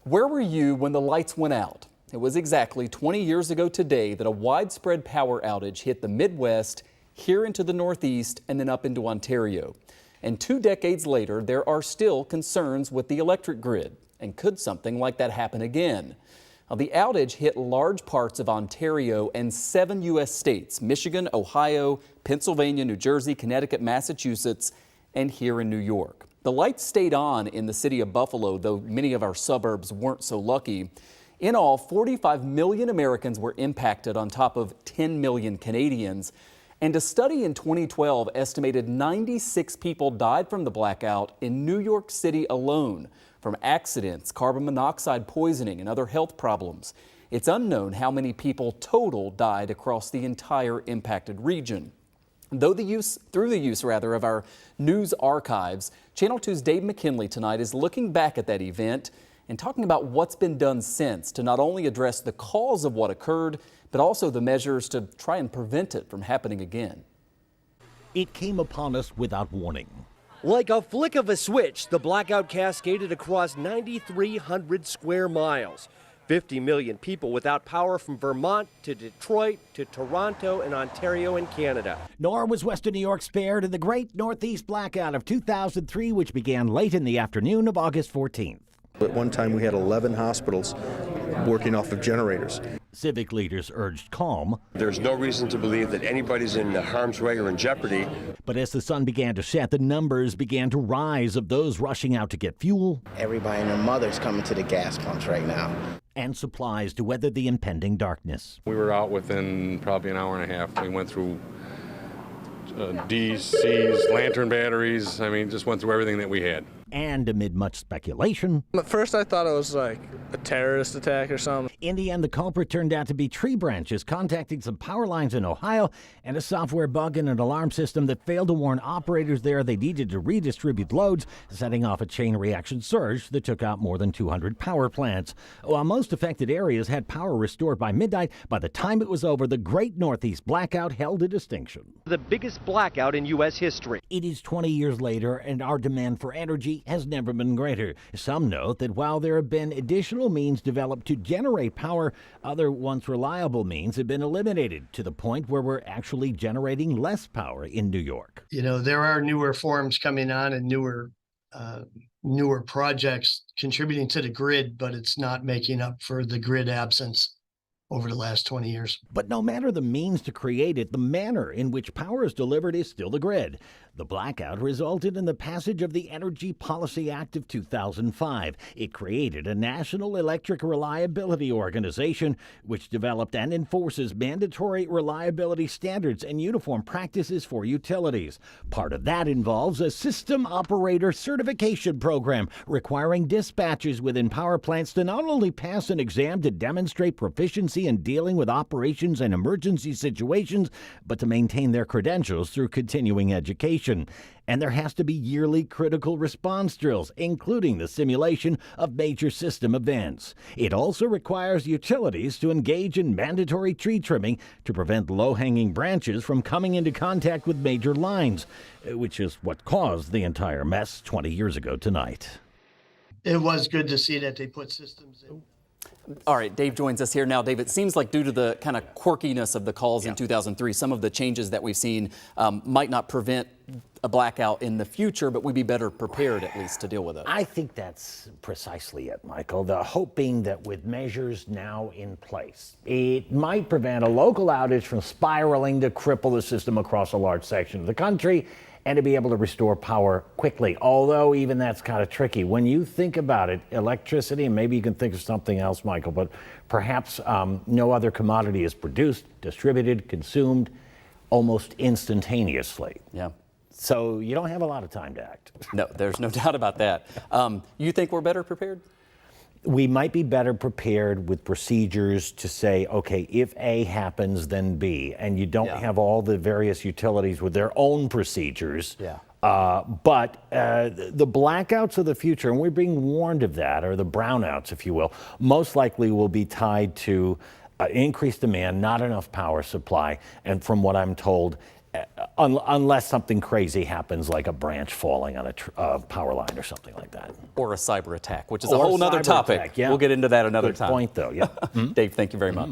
Where were you when the lights went out? It was exactly 20 years ago today that a widespread power outage hit the Midwest, here into the Northeast, and then up into Ontario. And 2 decades later, there are still concerns with the electric grid. And could something like that happen again? Now, the outage hit large parts of Ontario and 7 U.S. states: Michigan, Ohio, Pennsylvania, New Jersey, Connecticut, Massachusetts, and here in New York. The lights stayed on in the city of Buffalo, though many of our suburbs weren't so lucky. In all, 45 million Americans were impacted on top of 10 million Canadians. And a study in 2012 estimated 96 people died from the blackout in New York City alone from accidents, carbon monoxide poisoning, and other health problems. It's unknown how many people total died across the entire impacted region. Through the use of our news archives, Channel 2's Dave McKinley tonight is looking back at that event and talking about what's been done since to not only address the cause of what occurred, but also the measures to try and prevent it from happening again. It came upon us without warning. Like a flick of a switch, the blackout cascaded across 9,300 square miles. 50 million people without power from Vermont to Detroit to Toronto and Ontario in Canada. Nor was Western New York spared in the Great Northeast Blackout of 2003, which began late in the afternoon of August 14th. At one time, we had 11 hospitals working off of generators. Civic leaders urged calm. There's no reason to believe that anybody's in harm's way or in jeopardy. But as the sun began to set, the numbers began to rise of those rushing out to get fuel. Everybody and their mother's coming to the gas pumps right now. And supplies to weather the impending darkness. We were out within probably an hour and a half. We went through D's, C's, lantern batteries. I mean, just went through everything that we had. And amid much speculation, at first I thought it was like a terrorist attack or something. In the end, the culprit turned out to be tree branches contacting some power lines in Ohio and a software bug in an alarm system that failed to warn operators there they needed to redistribute loads, setting off a chain reaction surge that took out more than 200 power plants. While most affected areas had power restored by midnight, by the time it was over, the Great Northeast Blackout held a distinction. The biggest blackout in U.S. history. It is 20 years later, and our demand for energy has never been greater. Some note that while there have been additional means developed to generate power, other once reliable means have been eliminated to the point where we're actually generating less power in New York. You know, there are newer forms coming on and newer projects contributing to the grid, but it's not making up for the grid absence over the last 20 years. But no matter the means to create it, the manner in which power is delivered is still the grid. The blackout resulted in the passage of the Energy Policy Act of 2005. It created a National Electric Reliability Organization, which developed and enforces mandatory reliability standards and uniform practices for utilities. Part of that involves a system operator certification program requiring dispatchers within power plants to not only pass an exam to demonstrate proficiency in dealing with operations and emergency situations, but to maintain their credentials through continuing education. And there has to be yearly critical response drills, including the simulation of major system events. It also requires utilities to engage in mandatory tree trimming to prevent low-hanging branches from coming into contact with major lines, which is what caused the entire mess 20 years ago tonight. It was good to see that they put systems in. All right, Dave joins us here now. Dave, it seems like due to the kind of quirkiness of the calls in 2003, some of the changes that we've seen might not prevent a blackout in the future, but we'd be better prepared at least to deal with it. I think that's precisely it, Michael. The hope being that with measures now in place, it might prevent a local outage from spiraling to cripple the system across a large section of the country, and to be able to restore power quickly. Although even that's kind of tricky. When you think about it, electricity, and maybe you can think of something else, Michael, but perhaps no other commodity is produced, distributed, consumed almost instantaneously. Yeah. So you don't have a lot of time to act. No, there's no doubt about that. You think we're better prepared? We might be better prepared with procedures to say, okay, if A happens, then B, and you don't have all the various utilities with their own procedures. Yeah. But the blackouts of the future, and we're being warned of that, or the brownouts, if you will, most likely will be tied to increased demand, not enough power supply, and from what I'm told, Unless something crazy happens, like a branch falling on a power line or something like that. Or a cyber attack, which is a Or whole nother cyber topic. attack, yeah. We'll get into that another Good time. point, though. Yeah. Dave, thank you very much.